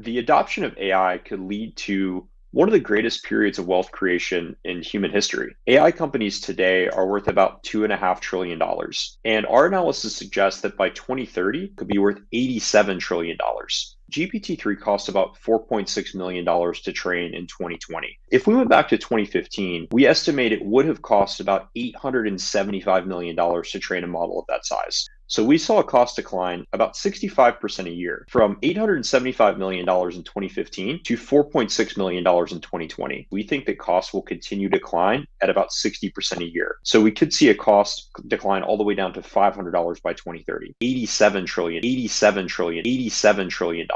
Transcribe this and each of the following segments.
the adoption of AI could lead to one of the greatest periods of wealth creation in human history. AI companies today are worth about $2.5 trillion. And our analysis suggests that by 2030, it could be worth $87 trillion. GPT-3 cost about $4.6 million to train in 2020. If we went back to 2015, we estimate it would have cost about $875 million to train a model of that size. So we saw a cost decline about 65% a year from $875 million in 2015 to $4.6 million in 2020. We think that costs will continue to decline at about 60% a year. So we could see a cost decline all the way down to $500 by 2030. $87 trillion, $87 trillion, $87 trillion.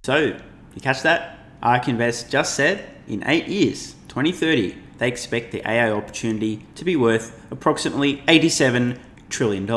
So, you catch that? Ark Invest just said in 8 years, 2030, they expect the AI opportunity to be worth approximately $87 trillion.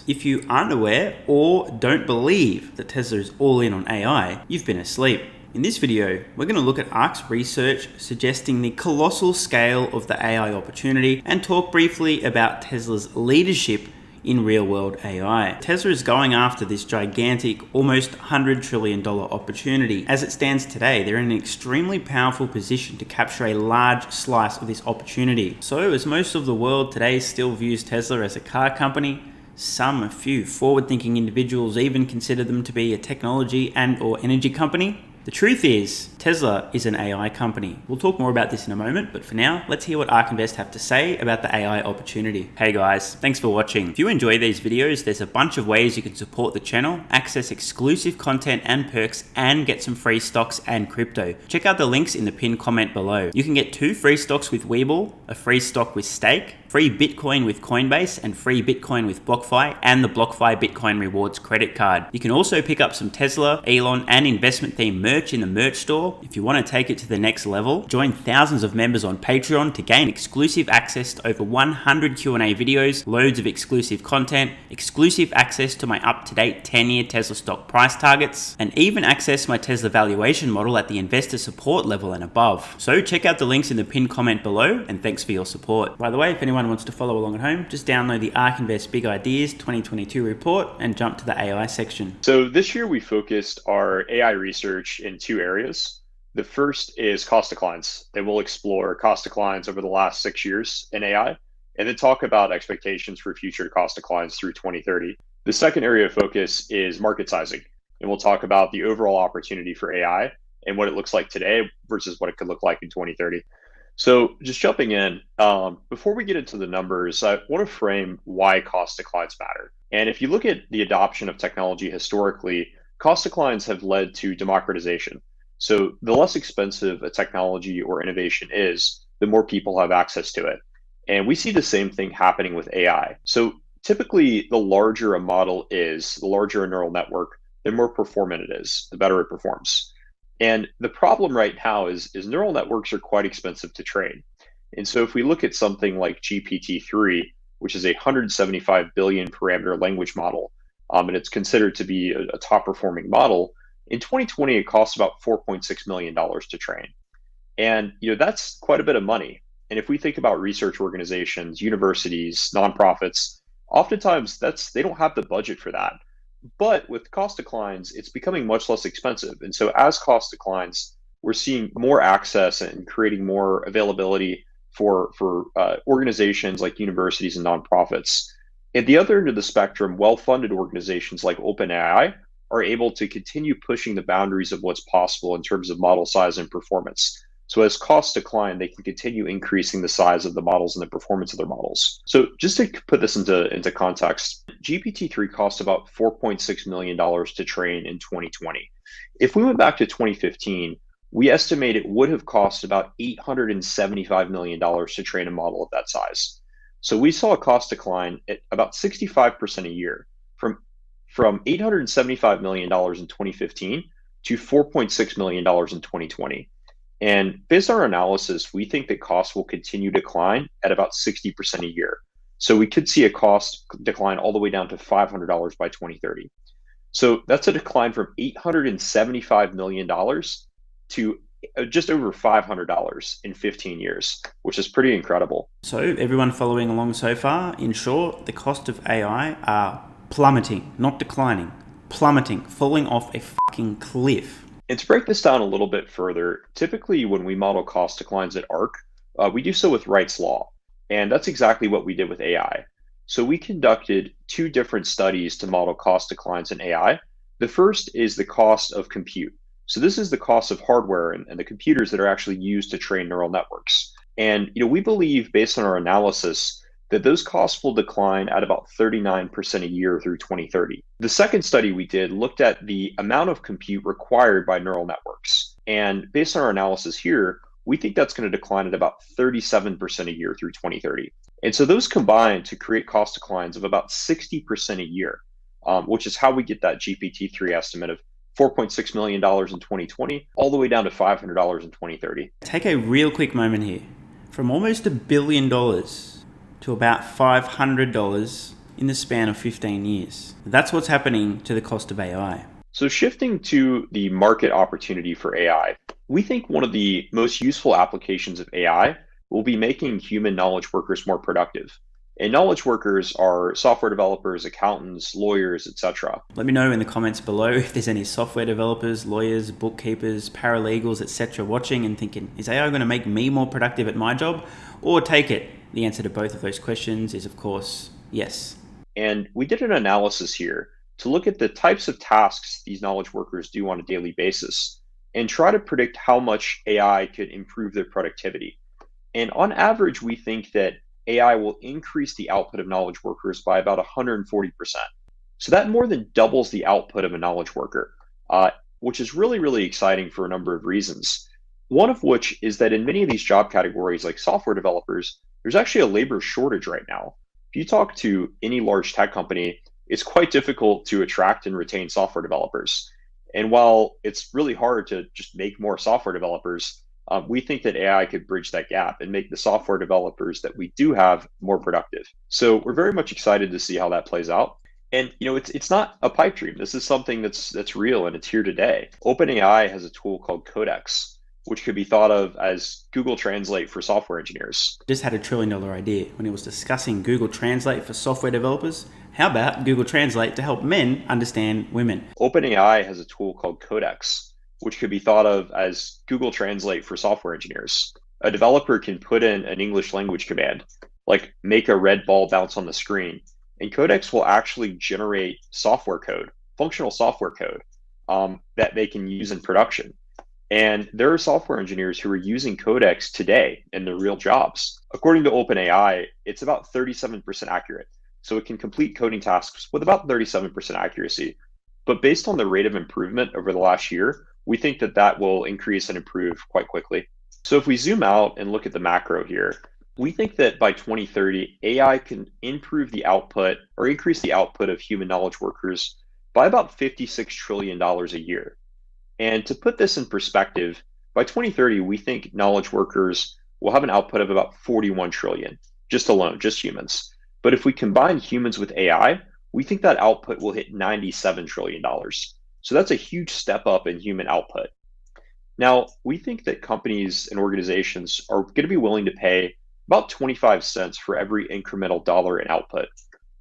If you aren't aware or don't believe that Tesla is all in on AI, you've been asleep. In this video, we're going to look at Ark's research suggesting the colossal scale of the AI opportunity and talk briefly about Tesla's leadership in real-world AI. Tesla is going after this gigantic, almost $100 trillion opportunity. As it stands today, they're in an extremely powerful position to capture a large slice of this opportunity. So, as most of the world today still views Tesla as a car company, a few forward-thinking individuals even consider them to be a technology and/or energy company. The truth is, Tesla is an AI company. We'll talk more about this in a moment, but for now, let's hear what Ark Invest have to say about the AI opportunity. Hey guys, thanks for watching. If you enjoy these videos, there's a bunch of ways you can support the channel, access exclusive content and perks, and get some free stocks and crypto. Check out the links in the pinned comment below. You can get 2 free stocks with WeBull, a free stock with Stake, free Bitcoin with Coinbase, and free Bitcoin with BlockFi, and the BlockFi Bitcoin Rewards credit card. You can also pick up some Tesla, Elon, and investment themed merch in the merch store. If you want to take it to the next level, join thousands of members on Patreon to gain exclusive access to over 100 Q&A videos, loads of exclusive content, exclusive access to my up-to-date 10-year Tesla stock price targets, and even access my Tesla valuation model at the investor support level and above. So check out the links in the pinned comment below, and thanks for your support. By the way, if anyone wants to follow along at home, just download the Ark Invest Big Ideas 2022 report and jump to the AI section. So this year we focused our AI research in 2 areas. The first is cost declines, and we'll explore cost declines over the last 6 years in AI, and then talk about expectations for future cost declines through 2030. The second area of focus is market sizing, and we'll talk about the overall opportunity for AI and what it looks like today versus what it could look like in 2030. So just jumping in, before we get into the numbers, I want to frame why cost declines matter. And if you look at the adoption of technology historically, cost declines have led to democratization. So the less expensive a technology or innovation is, the more people have access to it. And we see the same thing happening with AI. So typically, the larger a model is, the larger a neural network, the more performant it is, the better it performs. And the problem right now is neural networks are quite expensive to train. And so if we look at something like GPT-3, which is a 175 billion parameter language model, and it's considered to be a top performing model, in 2020, it costs about $4.6 million to train. And that's quite a bit of money. And if we think about research organizations, universities, nonprofits, oftentimes they don't have the budget for that. But with cost declines, it's becoming much less expensive. And so as cost declines, we're seeing more access and creating more availability for organizations like universities and nonprofits. At the other end of the spectrum, well-funded organizations like OpenAI are able to continue pushing the boundaries of what's possible in terms of model size and performance. So as costs decline, they can continue increasing the size of the models and the performance of their models. So just to put this into context, GPT-3 cost about $4.6 million to train in 2020. If we went back to 2015, we estimate it would have cost about $875 million to train a model of that size. So we saw a cost decline at about 65% a year from $875 million in 2015 to $4.6 million in 2020. And based on our analysis, we think that costs will continue to decline at about 60% a year. So we could see a cost decline all the way down to $500 by 2030. So that's a decline from $875 million to just over $500 in 15 years, which is pretty incredible. So everyone following along so far, in short, the cost of AI are plummeting, not declining, plummeting, falling off a fucking cliff. And to break this down a little bit further, typically when we model cost declines at Ark, we do so with Wright's Law. And that's exactly what we did with AI. So we conducted two different studies to model cost declines in AI. The first is the cost of compute. So this is the cost of hardware and the computers that are actually used to train neural networks. And we believe based on our analysis that those costs will decline at about 39% a year through 2030. The second study we did looked at the amount of compute required by neural networks. And based on our analysis here, we think that's going to decline at about 37% a year through 2030. And so those combine to create cost declines of about 60% a year, which is how we get that GPT-3 estimate of $4.6 million in 2020, all the way down to $500 in 2030. Take a real quick moment here. From almost $1 billion to about $500 in the span of 15 years. That's what's happening to the cost of AI. So shifting to the market opportunity for AI, we think one of the most useful applications of AI will be making human knowledge workers more productive. And knowledge workers are software developers, accountants, lawyers, etc. Let me know in the comments below if there's any software developers, lawyers, bookkeepers, paralegals, etc. watching and thinking, is AI going to make me more productive at my job? Or take it. The answer to both of those questions is, of course, yes. And we did an analysis here to look at the types of tasks these knowledge workers do on a daily basis and try to predict how much AI could improve their productivity. And on average, we think that AI will increase the output of knowledge workers by about 140%. So that more than doubles the output of a knowledge worker, which is really, really exciting for a number of reasons. One of which is that in many of these job categories, like software developers, there's actually a labor shortage right now. If you talk to any large tech company, it's quite difficult to attract and retain software developers. And while it's really hard to just make more software developers, we think that AI could bridge that gap and make the software developers that we do have more productive. So we're very much excited to see how that plays out. And it's not a pipe dream. This is something that's real and it's here today. OpenAI has a tool called Codex, which could be thought of as Google Translate for software engineers. Just had $1 trillion idea when he was discussing Google Translate for software developers. How about Google Translate to help men understand women? OpenAI has a tool called Codex, which could be thought of as Google Translate for software engineers. A developer can put in an English language command, like make a red ball bounce on the screen, and Codex will actually generate software code, functional software code, that they can use in production. And there are software engineers who are using Codex today in their real jobs. According to OpenAI, it's about 37% accurate. So it can complete coding tasks with about 37% accuracy. But based on the rate of improvement over the last year, we think that that will increase and improve quite quickly. So if we zoom out and look at the macro here, we think that by 2030, AI can improve the output or increase the output of human knowledge workers by about $56 trillion a year. And to put this in perspective, by 2030, we think knowledge workers will have an output of about 41 trillion, just alone, just humans. But if we combine humans with AI, we think that output will hit $97 trillion. So that's a huge step up in human output. Now, we think that companies and organizations are going to be willing to pay about 25 cents for every incremental dollar in output,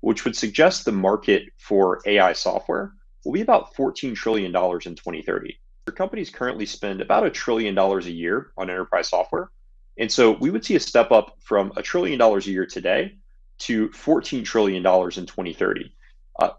which would suggest the market for AI software will be about $14 trillion in 2030. Companies currently spend about $1 trillion a year on enterprise software. And so we would see a step up from $1 trillion a year today to $14 trillion in 2030,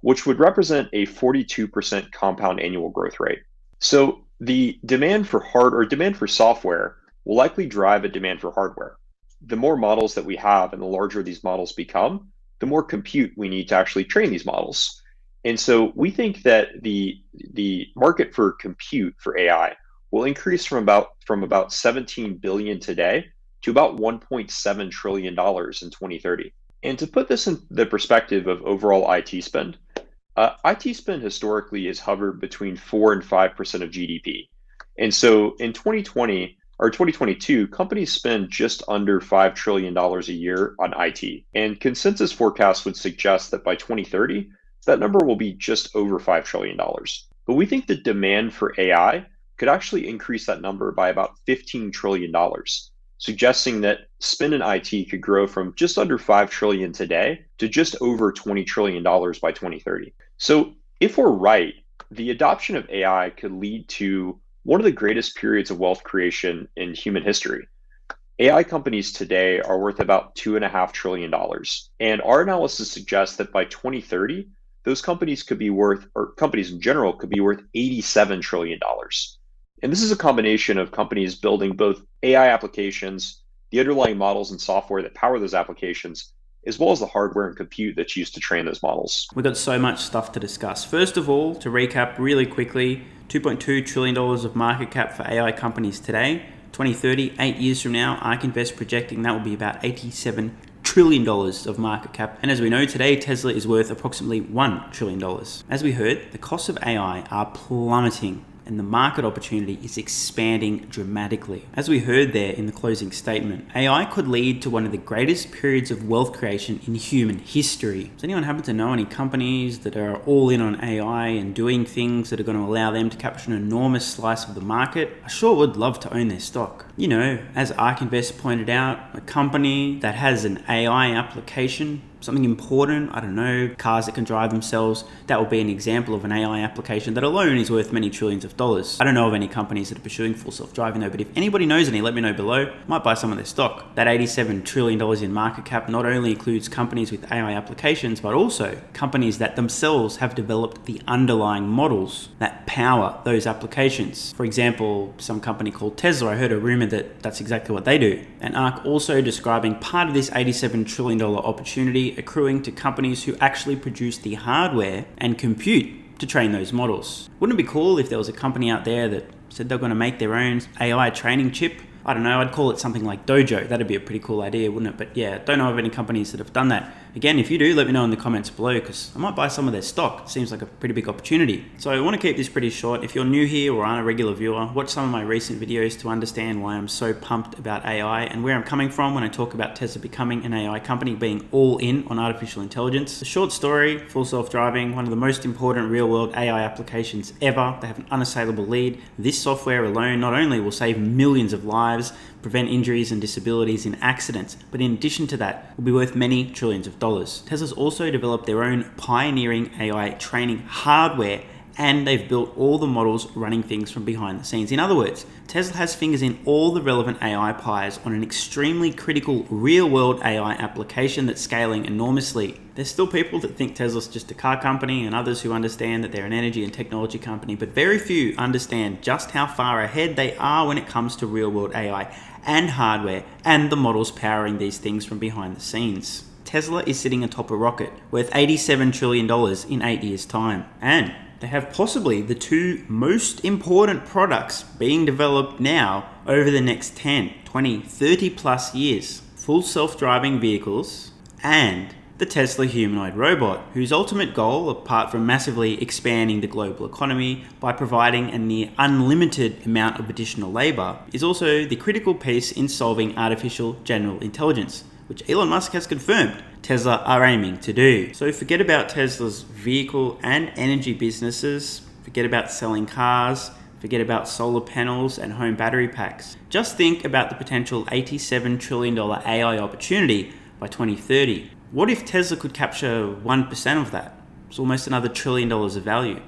which would represent a 42% compound annual growth rate. So the demand for software will likely drive a demand for hardware. The more models that we have and the larger these models become, the more compute we need to actually train these models. And so we think that the market for compute for AI will increase from about 17 billion today to about $1.7 trillion in 2030. And to put this in the perspective of overall IT spend, IT spend historically has hovered between 4 and 5% of GDP. And so in 2020 or 2022, companies spend just under $5 trillion a year on IT. And consensus forecasts would suggest that by 2030, that number will be just over $5 trillion. But we think the demand for AI could actually increase that number by about $15 trillion, suggesting that spend in IT could grow from just under $5 trillion today to just over $20 trillion by 2030. So if we're right, the adoption of AI could lead to one of the greatest periods of wealth creation in human history. AI companies today are worth about $2.5 trillion. And our analysis suggests that by 2030, those companies could be worth, or companies in general could be worth $87 trillion. And this is a combination of companies building both AI applications, the underlying models and software that power those applications, as well as the hardware and compute that's used to train those models. We've got so much stuff to discuss. First of all, to recap really quickly, $2.2 trillion of market cap for AI companies today. 2030, 8 years from now, Ark Invest projecting that will be about $87 trillion of market cap. And as we know today, Tesla is worth approximately $1 trillion. As we heard, the costs of AI are plummeting and the market opportunity is expanding dramatically. As we heard there in the closing statement, AI could lead to one of the greatest periods of wealth creation in human history. Does anyone happen to know any companies that are all in on AI and doing things that are going to allow them to capture an enormous slice of the market? I sure would love to own their stock. You know, as Ark Invest pointed out, a company that has an AI application, something important, I don't know, cars that can drive themselves, that would be an example of an AI application that alone is worth many trillions of dollars. I don't know of any companies that are pursuing full self-driving though, but if anybody knows any, let me know below. Might buy some of their stock. That $87 trillion in market cap not only includes companies with AI applications, but also companies that themselves have developed the underlying models that power those applications. For example, some company called Tesla, I heard a rumor that that's exactly what they do. And Ark also describing part of this $87 trillion opportunity accruing to companies who actually produce the hardware and compute to train those models. Wouldn't it be cool if there was a company out there that said they're going to make their own AI training chip? I don't know, I'd call it something like Dojo. That'd be a pretty cool idea, wouldn't it? But yeah, don't know of any companies that have done that. Again, if you do, let me know in the comments below because I might buy some of their stock. It seems like a pretty big opportunity. So I want to keep this pretty short. If you're new here or aren't a regular viewer, watch some of my recent videos to understand why I'm so pumped about AI and where I'm coming from when I talk about Tesla becoming an AI company, being all in on artificial intelligence. The short story, full self-driving, one of the most important real-world AI applications ever. They have an unassailable lead. This software alone not only will save millions of lives, prevent injuries and disabilities in accidents, but in addition to that, will be worth many trillions of dollars. Tesla's also developed their own pioneering AI training hardware, and they've built all the models running things from behind the scenes. In other words, Tesla has fingers in all the relevant AI pies on an extremely critical real-world AI application that's scaling enormously. There's still people that think Tesla's just a car company and others who understand that they're an energy and technology company, but very few understand just how far ahead they are when it comes to real-world AI and hardware and the models powering these things from behind the scenes. Tesla is sitting atop a rocket worth $87 trillion in 8 years' time. And they have possibly the two most important products being developed now over the next 10, 20, 30 plus years. Full self-driving vehicles and the Tesla humanoid robot, whose ultimate goal, apart from massively expanding the global economy by providing a near unlimited amount of additional labor, is also the critical piece in solving artificial general intelligence, which Elon Musk has confirmed Tesla are aiming to do. So forget about Tesla's vehicle and energy businesses, forget about selling cars, forget about solar panels and home battery packs. Just think about the potential $87 trillion AI opportunity by 2030. What if Tesla could capture 1% of that? It's almost another $1 trillion of value.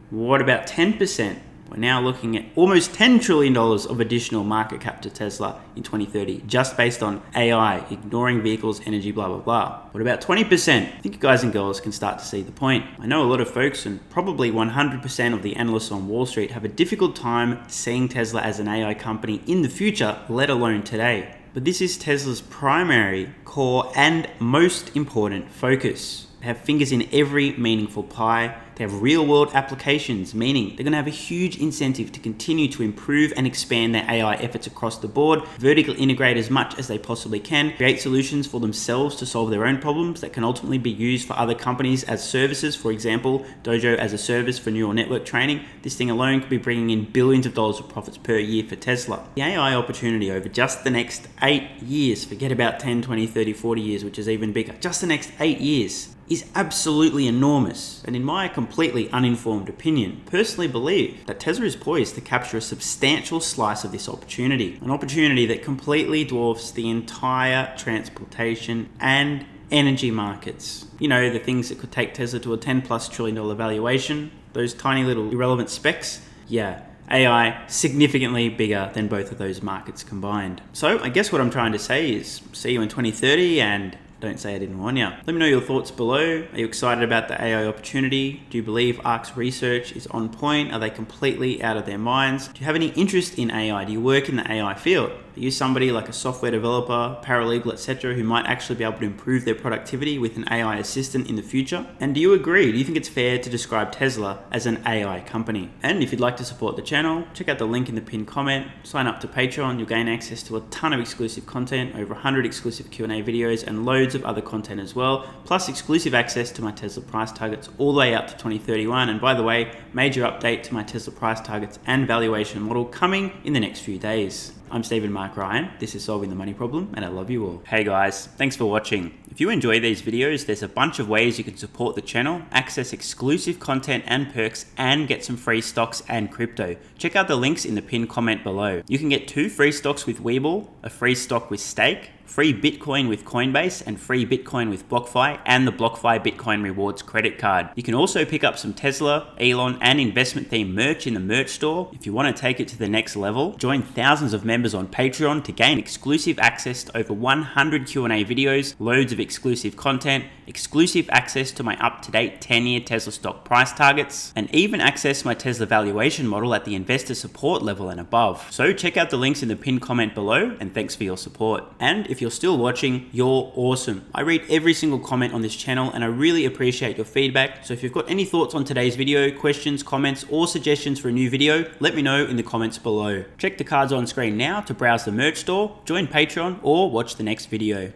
What about 10%? We're now looking at almost $10 trillion of additional market cap to Tesla in 2030, just based on AI, ignoring vehicles, energy, blah, blah, blah. What about 20%? I think you guys and girls can start to see the point. I know a lot of folks, and probably 100% of the analysts on Wall Street, have a difficult time seeing Tesla as an AI company in the future, let alone today. But this is Tesla's primary, core, and most important focus. They have fingers in every meaningful pie. They have real-world applications, meaning they're going to have a huge incentive to continue to improve and expand their AI efforts across the board, vertically integrate as much as they possibly can, create solutions for themselves to solve their own problems that can ultimately be used for other companies as services. For example, Dojo as a service for neural network training. This thing alone could be bringing in billions of dollars of profits per year for Tesla. The AI opportunity over just the next 8 years, forget about 10, 20, 30, 40 years, which is even bigger, just the next 8 years, is absolutely enormous. And in my completely uninformed opinion, personally believe that Tesla is poised to capture a substantial slice of this opportunity. An opportunity that completely dwarfs the entire transportation and energy markets. You know, the things that could take Tesla to a $10+ trillion valuation, those tiny little irrelevant specks. Yeah, AI significantly bigger than both of those markets combined. So I guess what I'm trying to say is see you in 2030 and don't say I didn't warn you. Let me know your thoughts below. Are you excited about the AI opportunity? Do you believe Ark's research is on point? Are they completely out of their minds? Do you have any interest in AI? Do you work in the AI field? Are you somebody like a software developer, paralegal, etc., who might actually be able to improve their productivity with an AI assistant in the future? And do you agree? Do you think it's fair to describe Tesla as an AI company? And if you'd like to support the channel, check out the link in the pinned comment. Sign up to Patreon. You'll gain access to a ton of exclusive content, over 100 exclusive Q&A videos, and loads of other content as well, plus exclusive access to my Tesla price targets all the way out to 2031. And by the way, major update to my Tesla price targets and valuation model coming in the next few days. I'm Stephen Mark Ryan, this is Solving the Money Problem, and I love you all. Hey guys, thanks for watching. If you enjoy these videos, there's a bunch of ways you can support the channel, access exclusive content and perks, and get some free stocks and crypto. Check out the links in the pinned comment below. You can get 2 free stocks with WeBull, a free stock with Stake, free Bitcoin with Coinbase, and free Bitcoin with BlockFi, and the BlockFi Bitcoin Rewards credit card. You can also pick up some Tesla, Elon, and investment themed merch in the merch store. If you want to take it to the next level, join thousands of members on Patreon to gain exclusive access to over 100 Q&A videos, loads of exclusive content, exclusive access to my up-to-date 10-year Tesla stock price targets, and even access my Tesla valuation model at the investor support level and above. So check out the links in the pinned comment below, and thanks for your support. And if you're still watching, you're awesome. I read every single comment on this channel and I really appreciate your feedback. So if you've got any thoughts on today's video, questions, comments, or suggestions for a new video, let me know in the comments below. Check the cards on screen now to browse the merch store, join Patreon, or watch the next video.